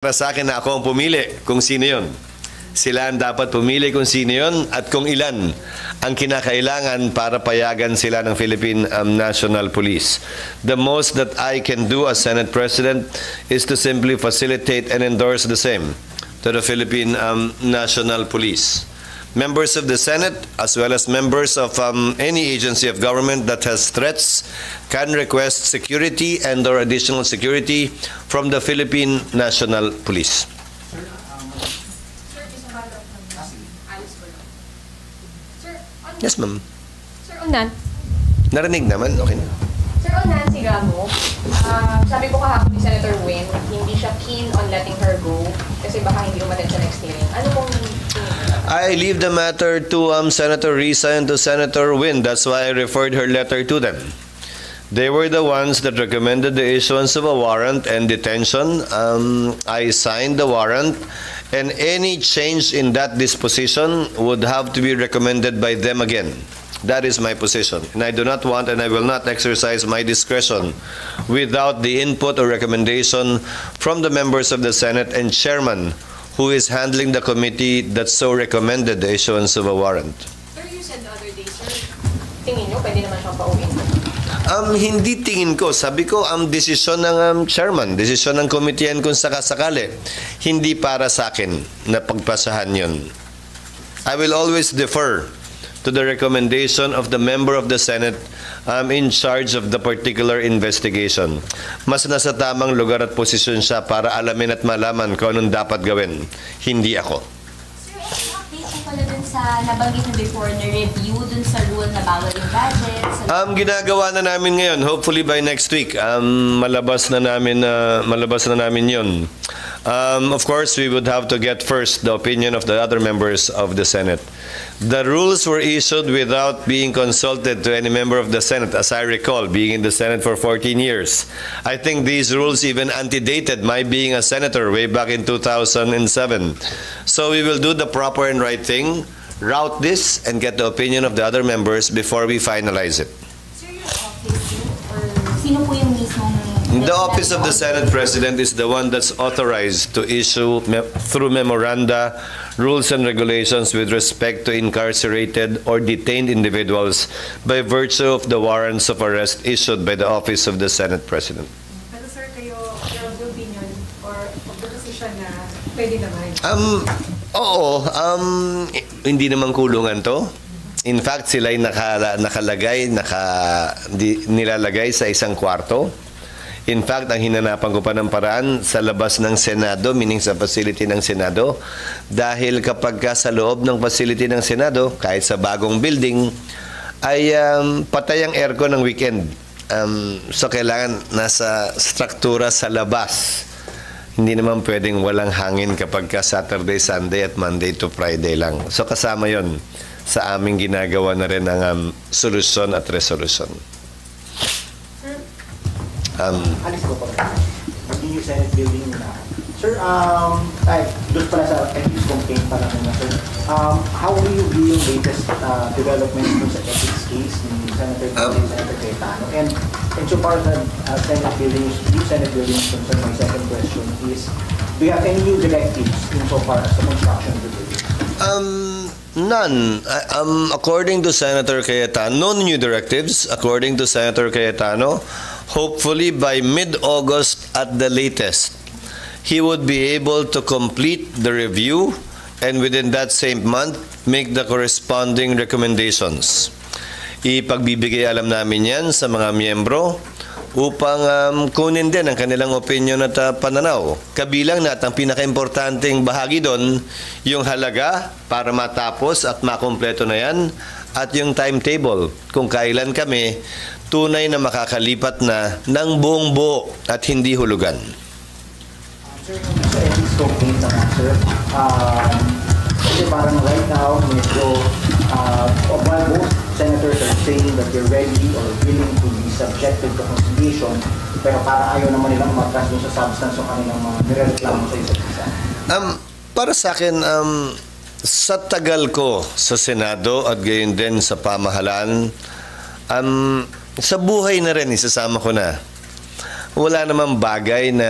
Para sa akin na ako ang pumili kung sino yun. Sila ang dapat pumili kung sino yun at kung ilan ang kinakailangan para payagan sila ng Philippine National Police. The most that I can do as Senate President is to simply facilitate and endorse the same to the Philippine National Police. Members of the Senate, as well as members of any agency of government that has threats, can request security and or additional security from the Philippine National Police. Yes, ma'am. Sir Onan. Narinig naman, okay na. Sir Onan, si Gamo, sabi ko kahapon ni Senator Win, hindi siya keen on letting her go kasi baka hindi umaten sa next hearing. Ano pong I leave the matter to Senator Risa and to Senator Win. That's why I referred her letter to them. They were the ones that recommended the issuance of a warrant and detention. I signed the warrant, and any change in that disposition would have to be recommended by them again. That is my position. And I do not want and I will not exercise my discretion without the input or recommendation from the members of the Senate and chairman who is handling the committee that so recommended the issuance of a warrant. Sir, you said the other day, sir, tingin nyo, pwede naman siyang pauwiin. Hindi tingin ko. Sabi ko, ang desisyon ng chairman, desisyon ng committee yan kung sakasakali. Hindi para sa akin na pagpasahan yun. I will always defer to the recommendation of the member of the Senate in charge of the particular investigation. Mas nasa tamang lugar at posisyon siya para alamin at malaman kung anong dapat gawin. Hindi ako. Sir, any update po pala dun sa nabanggit na before na review dun sa rule na bawal yung gadgets? Ginagawa na namin ngayon. Hopefully by next week, malabas na namin yun. Of course, we would have to get first the opinion of the other members of the Senate. The rules were issued without being consulted to any member of the Senate, as I recall, being in the Senate for 14 years. I think these rules even antedated my being a senator way back in 2007. So we will do the proper and right thing, route this, and get the opinion of the other members before we finalize it. Sir, yung office or sino po yung mismong... The Office of the Senate President is the one that's authorized to issue through memoranda rules and regulations with respect to incarcerated or detained individuals by virtue of the warrants of arrest issued by the Office of the Senate President. Pero sir, kayo, your opinion or of the position na pwede naman? Oo, hindi naman kulungan to. In fact, sila'y nilalagay sa isang kwarto. In fact, ang hinanapan ko pa ng paraan sa labas ng Senado, meaning sa facility ng Senado, dahil kapag sa loob ng facility ng Senado, kahit sa bagong building, ay patay ang aircon ng weekend. So kailangan nasa struktura sa labas. Hindi naman pwedeng walang hangin kapag Saturday, Sunday at Monday to Friday lang. So kasama yon sa aming ginagawa na rin ang solusyon at resolution. Alis ko po. Yung new Senate building na. Sir, doon pala sa ethics complaint pala na, sir. How do you view yung latest developments dun sa ethics case ni Senator Cayetano? And so far as Senate buildings, new Senate buildings concerned, my second question is, do you have any new directives in so far as the construction of the building? None. According to Senator Cayetano, no new directives. According to Senator Cayetano, hopefully by mid-August at the latest, he would be able to complete the review and within that same month, make the corresponding recommendations. Ipagbibigay alam namin yan sa mga miyembro upang kunin din ang kanilang opinion at pananaw. Kabilang na at ang pinaka-importanting bahagi doon, yung halaga para matapos at makumpleto na yan at yung timetable kung kailan kami tunay na makakalipat na ng buong buo at hindi hulugan. Sir, sa ethics complaint naman, sir, kasi parang right now, medyo, while most senators are saying that they're ready or willing to be subjected to conciliation, pero parang ayaw naman nilang umatras dun sa substance o kanilang mga nireklamo sa isa't isa. Para sa akin, sa tagal ko sa Senado at gayon din sa pamahalaan, sa buhay na rin, isasama ko na. Wala namang bagay na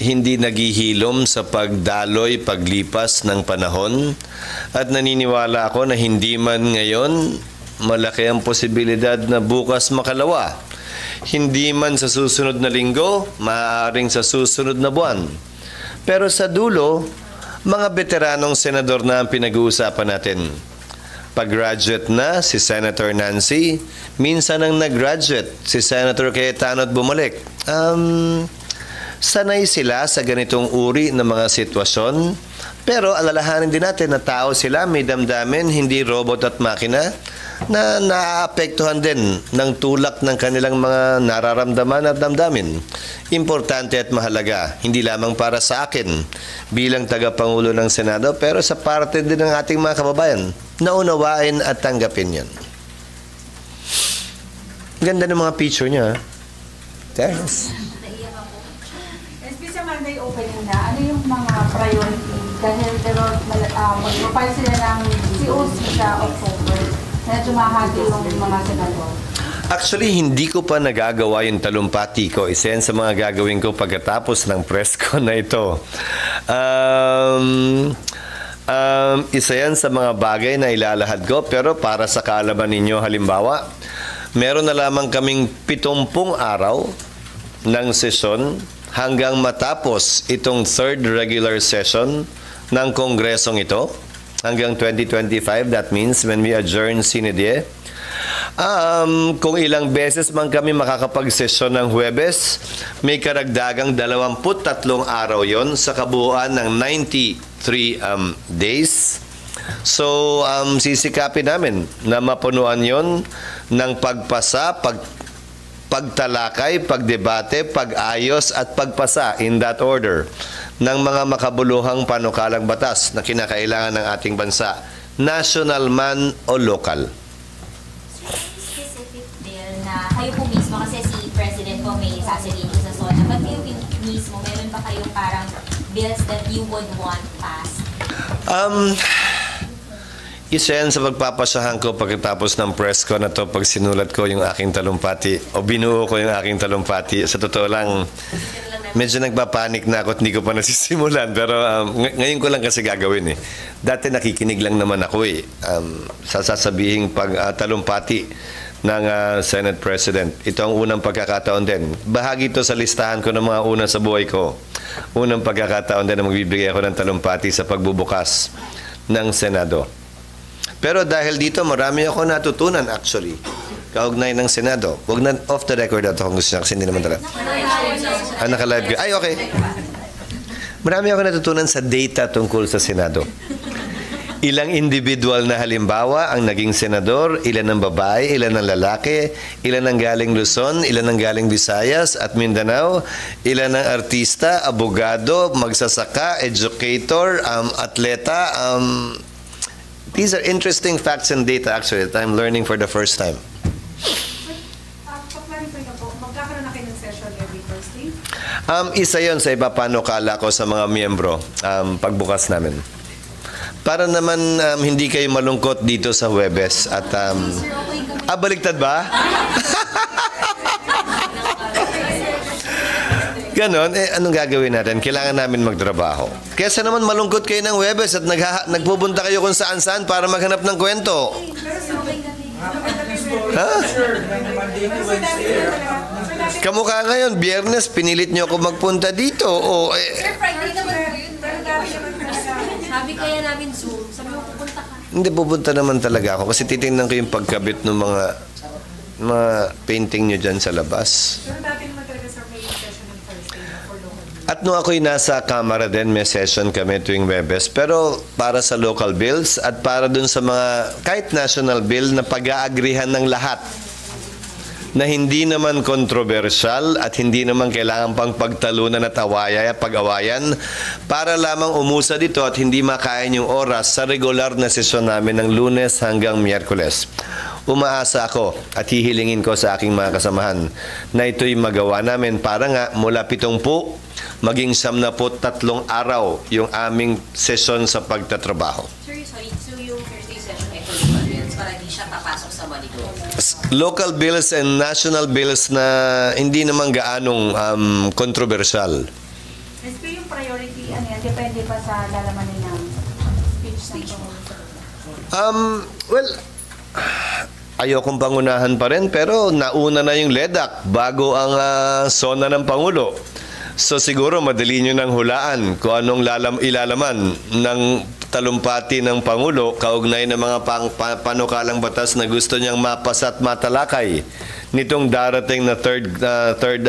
hindi naghihilom sa pagdaloy, paglipas ng panahon. At naniniwala ako na hindi man ngayon, malaki ang posibilidad na bukas makalawa. Hindi man sa susunod na linggo, maaaring sa susunod na buwan. Pero sa dulo, mga veteranong senador na ang pinag-uusapan natin. Pag-graduate na si Senator Nancy, minsan ang nag-graduate si Senator Cayetano at bumalik. Sanay sila sa ganitong uri ng mga sitwasyon, pero alalahanin din natin na tao sila, may damdamin, hindi robot at makina, na naaapektuhan din ng tulak ng kanilang mga nararamdaman at damdamin. Importante at mahalaga, hindi lamang para sa akin bilang tagapangulo ng Senado, pero sa parte din ng ating mga kababayan na unawain at tanggapin yan. Ganda ng mga picture niya. Thanks. SP sa Monday opening na, ano yung mga priority? Dahil mag-file sila ng COC sa October. Medyo mahati yung mga senador. Actually, hindi ko pa nagagawa yung talumpati ko. Isa yan sa mga gagawin ko pagkatapos ng press ko na ito. Isa yan sa mga bagay na ilalahad ko, pero para sa kaalaman ninyo, halimbawa, meron na lamang kaming 70 araw ng sesyon hanggang matapos itong third regular session ng Kongresong ito. Hanggang 2025, that means when we adjourn sine die. Kung ilang beses man kami makakapag-sesyon ng Huwebes, may karagdagang 23 araw yon sa kabuuan ng 93 days. So, sisikapin namin na mapunuan yon ng pagpasa, pagtalakay, pagdebate, pag-ayos at pagpasa in that order ng mga makabuluhang panukalang batas na kinakailangan ng ating bansa, national man o local. Specific bill na kayo po mismo, kasi si President po may sasabihin sa SONA, but kayo mismo, meron ba kayong parang bills that you would want passed? Isa yan sa pagpapasahan ko pagkatapos ng press ko na to, pag sinulat ko yung aking talumpati o binuo ko yung aking talumpati. Sa totoo lang, medyo nagpapanik na ako at hindi ko pa nasisimulan, pero ngayon ko lang kasi gagawin eh. Dati nakikinig lang naman ako eh. Sasabihin pag talumpati ng Senate President. Ito ang unang pagkakataon din. Bahagi ito sa listahan ko ng mga una sa buhay ko. Unang pagkakataon din na magbibigay ako ng talumpati sa pagbubukas ng Senado. Pero dahil dito, marami ako natutunan actually. Kaugnay ng Senado. Huwag na off the record ato kung gusto niya kasi hindi naman talaga. Naka-live ka. Ay, okay. Marami ako natutunan sa data tungkol sa Senado. Ilang individual na halimbawa ang naging senador, ilan ang babae, ilan ang lalaki, ilan ang galing Luzon, ilan ang galing Visayas at Mindanao, ilan ang artista, abogado, magsasaka, educator, atleta. These are interesting facts and data actually that I'm learning for the first time. Pa-clarify na po, magkakaroon na kayo ng session every Thursday? Isa yon sa iba panukala ko sa mga miyembro pagbukas namin. Para naman hindi kayo malungkot dito sa Huwebes at baliktad ba? Ganon, anong gagawin natin? Kailangan namin magtrabaho. Kesa naman malungkot kayo ng Huwebes at nagpupunta kayo kung saan-saan para maghanap ng kwento. Ha? Kamukha ngayon, Biyernes, pinilit nyo ako magpunta dito. Friday naman po yun. Sabi kaya namin Zoom, sabi mo pupunta ka. Hindi, pupunta naman talaga ako kasi titingnan ko yung pagkabit ng mga painting nyo dyan sa labas. Pero dati naman talaga sa may session ng Thursday for local. At nung ako'y nasa Kamara din, may session kami tuwing Webes. Pero para sa local bills at para dun sa mga kahit national bill na pag-aagrihan ng lahat na hindi naman kontrobersyal at hindi naman kailangan pang pagtalunan at pag-awayan para lamang umusa dito at hindi makain yung oras sa regular na sesyon namin ng Lunes hanggang Miyerkules. Umaasa ako at hihilingin ko sa aking mga kasamahan na ito'y magawa namin para nga mula 70 maging 73 araw yung aming sesyon sa pagtatrabaho. Sorry, so yung Thursday session ay local bills para di siya papasok sa Manila. Local bills and national bills na hindi naman gaanong kontrobersyal. SP, depende pa sa lalaman ng speech ng Pangulo. Well, ayokong pangunahan pa rin, pero nauna na yung LEDAC bago ang SONA ng Pangulo. So siguro madali nyo nang hulaan kung anong ilalaman ng talumpati ng Pangulo kaugnay ng mga panukalang batas na gusto niyang mapasa at matalakay nitong darating na third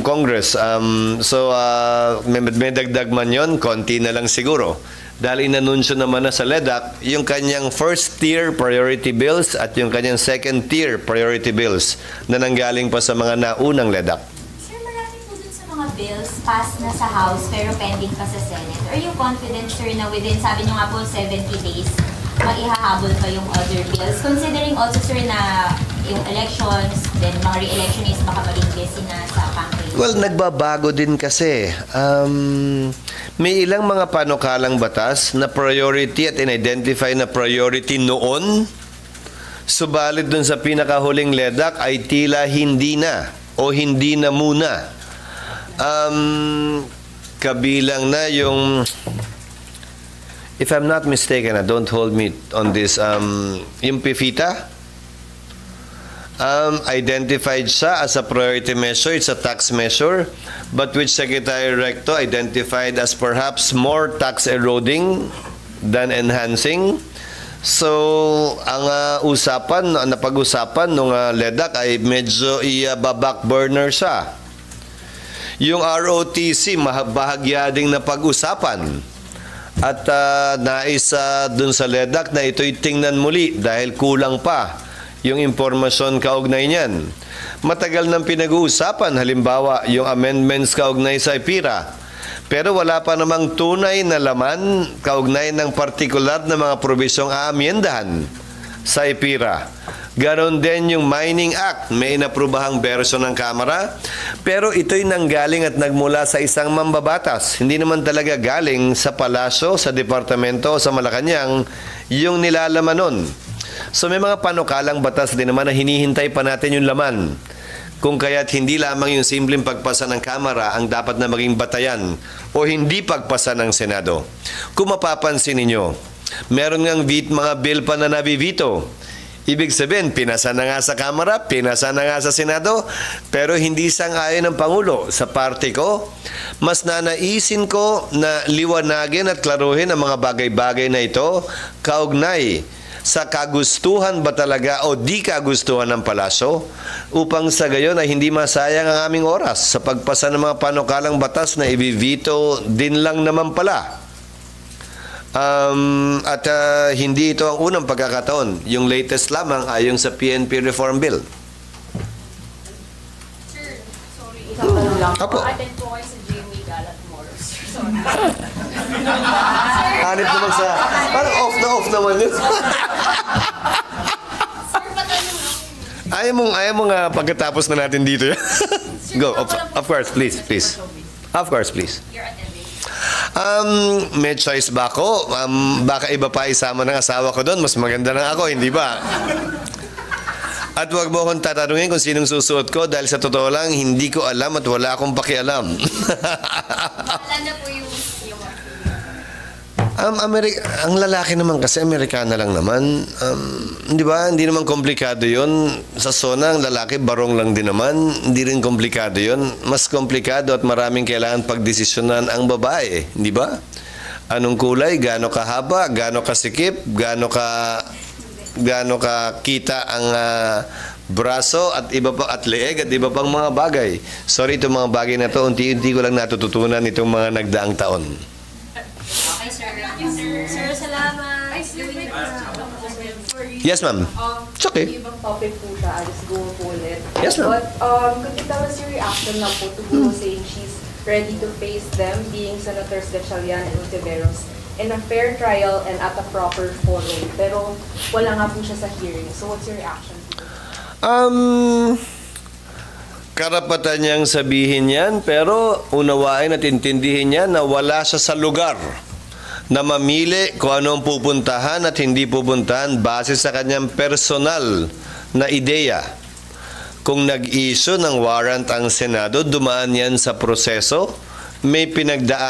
Congress. May dagdag man yun, konti na lang siguro. Dahil inanunsyo naman na sa LEDAC yung kanyang first-tier priority bills at yung kanyang second-tier priority bills na nanggaling pa sa mga naunang LEDAC. Sir, marami po dun sa mga bills passed na sa House pero pending pa sa Senate. Are you confident, sir, na within, sabi nyo nga po, 70 days, maihahabol pa yung other bills? Considering also, sir, na yung elections, then mga re-election is baka maging busy na sa campaign. Well, nagbabago din kasi. May ilang mga panukalang batas na priority at in-identify na priority noon, subalit dun sa pinakahuling LEDAC ay tila hindi na o hindi na muna. Kabilang na yung, if I'm not mistaken, don't hold me on this, yung PIFITA, identified siya as a priority measure. It's a tax measure, but which Secretary Recto identified as perhaps more tax eroding than enhancing. So, ang napag-usapan nung LEDAC ay medyo i-back burner siya. Yung ROTC, bahagya ding napag-usapan. At nais dun sa LEDAC na ito'y tingnan muli dahil kulang pa yung impormasyon kaugnay niyan. Matagal nang pinag-uusapan, halimbawa, yung amendments kaugnay sa IPIRA. Pero wala pa namang tunay na laman kaugnay ng partikular na mga probisyong aamyendahan sa IPIRA. Ganon din yung Mining Act, may inaprubahang version ng Kamara, pero ito'y nanggaling at nagmula sa isang mambabatas. Hindi naman talaga galing sa palasyo, sa departamento o sa Malacanang yung nilalaman nun. So may mga panukalang batas din naman na hinihintay pa natin yung laman. Kung kaya't hindi lamang yung simpleng pagpasa ng Kamara ang dapat na maging batayan o hindi pagpasa ng Senado. Kung mapapansin ninyo, meron ngang mga bill pa na nabivito. Ibig sabihin, pinasa na nga sa Kamara, pinasa na nga sa Senado, pero hindi sang-ayon ng Pangulo. Sa parte ko, mas nanaisin ko na liwanagin at klaruhin ang mga bagay-bagay na ito kaugnay sa kagustuhan ba talaga o di kagustuhan ng palasyo upang sa gayon ay hindi masayang ang aming oras sa pagpasa ng mga panukalang batas na ibivito din lang naman pala. Hindi ito ang unang pagkakataon. Yung latest lamang ay yung sa PNP Reform Bill. Sir, sorry, isang tanong lang. Apo. Attend po kayo sa GMA Gala tomorrow, sir. Sorry. Hanip naman sa... Parang off naman yun. Ayaw mo nga pagkatapos na natin dito. Go. Of course, please. Of course, please. You're attending. May choice ba ako? Baka iba pa isama ng asawa ko doon. Mas maganda na ako, hindi ba? At wag mo akong tatanungin kung sinong susuot ko dahil sa totoo lang, hindi ko alam at wala akong pakialam. Wala na po yung ang lalaki naman kasi Amerikana lang naman. Di ba? Hindi naman komplikado yun. Sa SONA, ang lalaki barong lang din naman. Hindi rin komplikado yun. Mas komplikado at maraming kailangan pagdesisyonan ang babae. Di ba? Anong kulay? Gaano kahaba? Gaano kasikip? Gaano ka kita ang braso at iba pa at leeg at iba pang mga bagay. Sorry, itong mga bagay na to, unti-unti ko lang natututunan itong mga nagdaang taon. Okay, sir. Sir, salamat. Yes, ma'am. It's okay. Ibang topic po siya. I'll just go po ulit. Yes, ma'am. But could you tell us your reaction na po to Guo saying she's ready to face them, being Senators Gatchalian and Ontiveros, in a fair trial and at a proper forum? Pero wala nga po siya sa hearing. So what's your reaction to that? Karapatan niyang sabihin yan, pero unawain at intindihin niya na wala siya sa lugar na mamili kung anong pupuntahan at hindi pupuntahan base sa kanyang personal na ideya. Kung nag-issue ng warrant ang Senado, dumaan yan sa proseso may pinagdaan